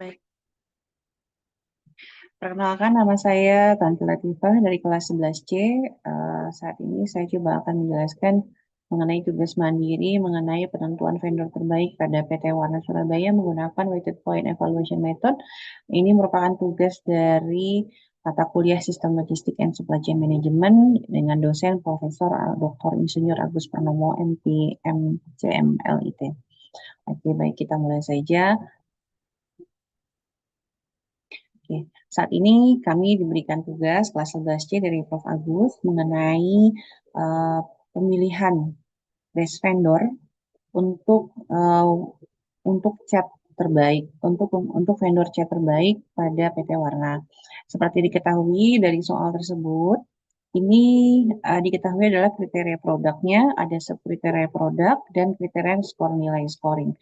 Baik, perkenalkan nama saya Tante Latifah dari kelas 11C. Saat ini saya coba akan menjelaskan mengenai tugas mandiri mengenai penentuan vendor terbaik pada PT Warna Surabaya menggunakan Weighted Point Evaluation Method. Ini merupakan tugas dari mata kuliah Sistem Logistik and Supply Chain Management dengan dosen Profesor Dr. Insinyur Agus Purnomo MP MCM LIT. Oke, baik kita mulai saja. Oke, saat ini kami diberikan tugas kelas 11C dari Prof. Agus mengenai eh, pemilihan best vendor untuk eh, untuk cat terbaik, untuk vendor cat terbaik pada PT Warna. Seperti diketahui dari soal tersebut, ini diketahui adalah kriteria produknya, ada subkriteria produk dan kriteria skor nilai scoring.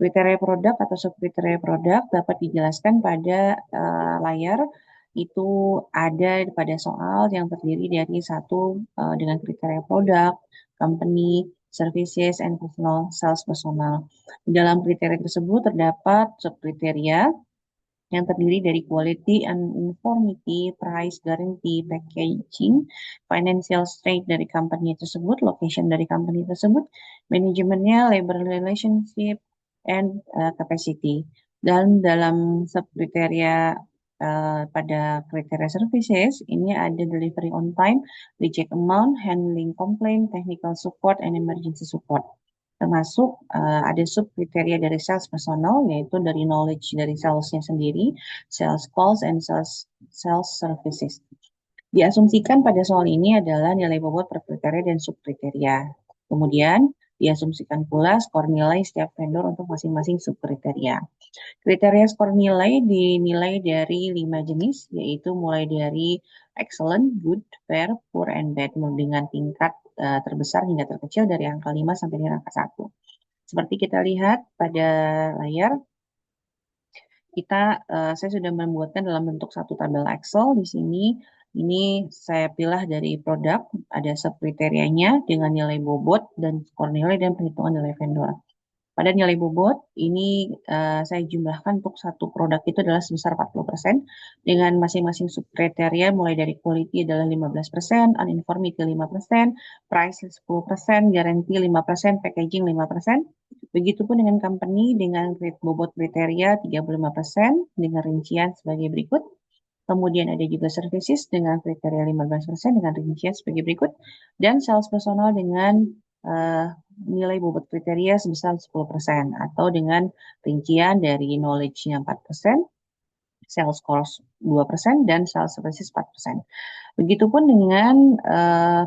Kriteria produk atau subkriteria produk dapat dijelaskan pada layar. Itu ada pada soal yang terdiri dari satu dengan kriteria produk, company, services, and personal sales personal. Di dalam kriteria tersebut terdapat subkriteria yang terdiri dari quality and uniformity, price guarantee, packaging, financial strength dari company tersebut, location dari company tersebut, manajemennya, labor relationship, and capacity. Dan dalam subkriteria pada kriteria services, ini ada delivery on time, reject amount, handling complaint, technical support, and emergency support. Termasuk ada sub kriteria dari sales personal, yaitu dari knowledge dari salesnya sendiri, sales calls, and sales services. Diasumsikan pada soal ini adalah nilai bobot per kriteria dan sub kriteria. Kemudian diasumsikan pula skor nilai setiap vendor untuk masing-masing sub kriteria. Kriteria skor nilai dinilai dari 5 jenis, yaitu mulai dari excellent, good, fair, poor, and bad, dengan tingkat terbesar hingga terkecil dari angka 5 sampai dengan angka 1. Seperti kita lihat pada layar, saya sudah membuatkan dalam bentuk satu tabel Excel di sini. Ini saya pilih dari produk, ada subkriterianya dengan nilai bobot dan skor nilai dan perhitungan nilai vendor. Pada nilai bobot, ini saya jumlahkan untuk satu produk itu adalah sebesar 40%, dengan masing-masing subkriteria mulai dari quality adalah 15%, uniformity 5%, price 10%, guarantee 5%, packaging 5%. Begitupun dengan company dengan bobot kriteria 35% dengan rincian sebagai berikut. Kemudian ada juga services dengan kriteria 15% dengan rincian sebagai berikut. Dan sales personal dengan uh, nilai bobot kriteria sebesar 10% atau dengan rincian dari knowledge-nya 4%, sales course 2%, dan sales services 4%. Begitupun dengan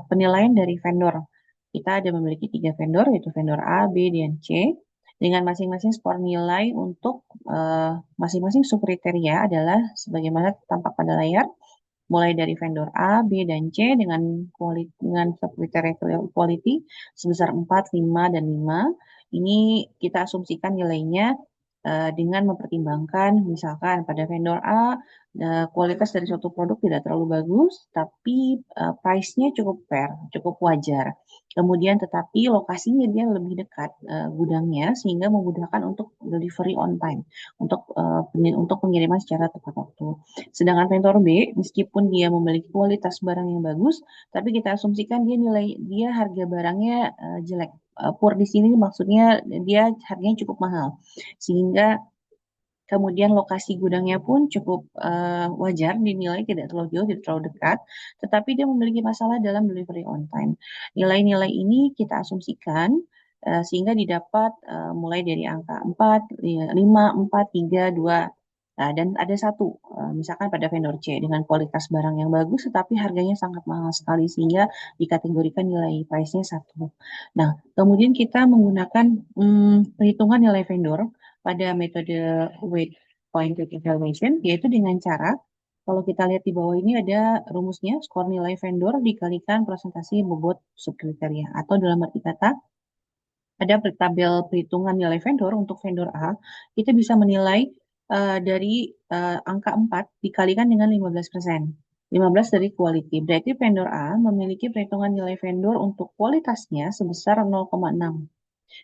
penilaian dari vendor. Kita ada memiliki 3 vendor, yaitu vendor A, B, dan C, dengan masing-masing skor nilai untuk masing-masing subkriteria adalah sebagaimana tampak pada layar, mulai dari vendor A, B, dan C dengan subkriteria quality sebesar 4, 5, dan 5. Ini kita asumsikan nilainya dengan mempertimbangkan misalkan pada vendor A kualitas dari suatu produk tidak terlalu bagus, tapi price-nya cukup fair, cukup wajar. Kemudian tetapi lokasinya dia lebih dekat gudangnya sehingga memudahkan untuk delivery on time, untuk pengiriman secara tepat waktu. Sedangkan vendor B, meskipun dia memiliki kualitas barang yang bagus, tapi kita asumsikan dia harga barangnya jelek. Poor di sini maksudnya dia harganya cukup mahal, sehingga kemudian lokasi gudangnya pun cukup wajar, dinilai tidak terlalu jauh, tidak terlalu dekat, tetapi dia memiliki masalah dalam delivery on time. Nilai-nilai ini kita asumsikan sehingga didapat mulai dari angka 4, 5, 4, 3, 2, dan ada satu, misalkan pada vendor C dengan kualitas barang yang bagus, tetapi harganya sangat mahal sekali sehingga dikategorikan nilai price-nya 1. Nah, kemudian kita menggunakan perhitungan nilai vendor pada metode weight pointed evaluation, yaitu dengan cara, kalau kita lihat di bawah ini ada rumusnya, skor nilai vendor dikalikan presentasi bobot subkriteria, atau dalam arti kata, ada tabel perhitungan nilai vendor untuk vendor A, kita bisa menilai dari angka 4 dikalikan dengan 15%. 15 dari quality. Berarti vendor A memiliki perhitungan nilai vendor untuk kualitasnya sebesar 0,6.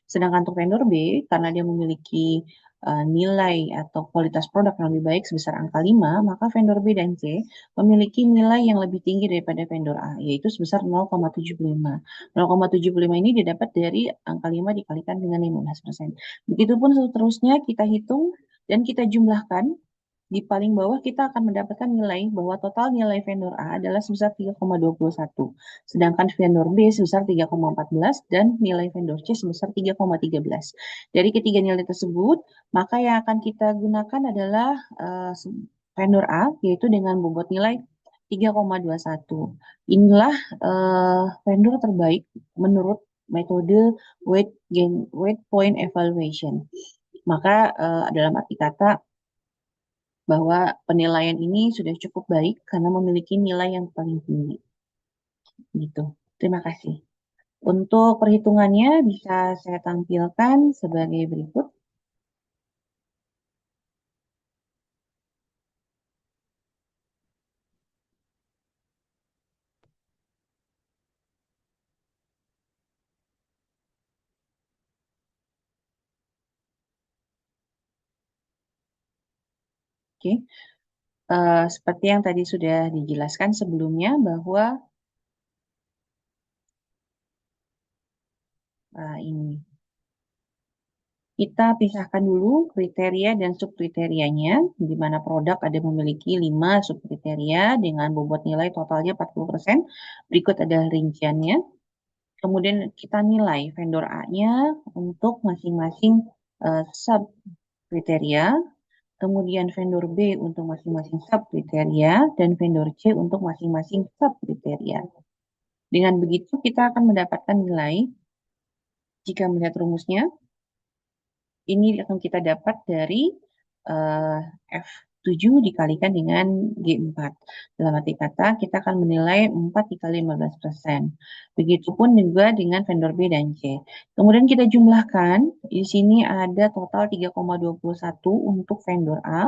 Sedangkan untuk vendor B, karena dia memiliki nilai atau kualitas produk yang lebih baik sebesar angka 5, maka vendor B dan C memiliki nilai yang lebih tinggi daripada vendor A, yaitu sebesar 0,75. 0,75 ini didapat dari angka 5 dikalikan dengan 15%. Begitupun seterusnya kita hitung dan kita jumlahkan. Di paling bawah kita akan mendapatkan nilai bahwa total nilai vendor A adalah sebesar 3,21. Sedangkan vendor B sebesar 3,14 dan nilai vendor C sebesar 3,13. Dari ketiga nilai tersebut, maka yang akan kita gunakan adalah vendor A, yaitu dengan bobot nilai 3,21. Inilah vendor terbaik menurut metode weight point evaluation. Maka dalam arti kata bahwa penilaian ini sudah cukup baik karena memiliki nilai yang paling tinggi. Gitu. Terima kasih. Untuk perhitungannya bisa saya tampilkan sebagai berikut. Oke. Seperti yang tadi sudah dijelaskan sebelumnya bahwa ini kita pisahkan dulu kriteria dan subkriterianya, di mana produk ada memiliki 5 subkriteria dengan bobot nilai totalnya 40%. Berikut ada rinciannya. Kemudian kita nilai vendor A-nya untuk masing-masing sub kriteria, kemudian vendor B untuk masing-masing sub kriteria, dan vendor C untuk masing-masing sub kriteria. Dengan begitu kita akan mendapatkan nilai, jika melihat rumusnya, ini akan kita dapat dari uh, F7 dikalikan dengan G4. Dalam arti kata, kita akan menilai 4 dikali 15%. Begitupun juga dengan vendor B dan C. Kemudian kita jumlahkan, di sini ada total 3,21 untuk vendor A,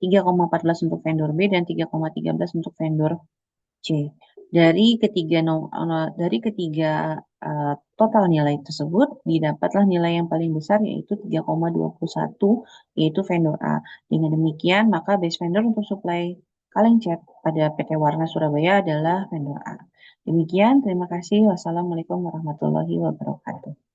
3,14 untuk vendor B, dan 3,13 untuk vendor C. Dari ketiga total nilai tersebut didapatlah nilai yang paling besar yaitu 3,21 yaitu vendor A. Dengan demikian maka base vendor untuk supply kaleng cat pada PT Warna Surabaya adalah vendor A. Demikian, terima kasih. Wassalamualaikum warahmatullahi wabarakatuh.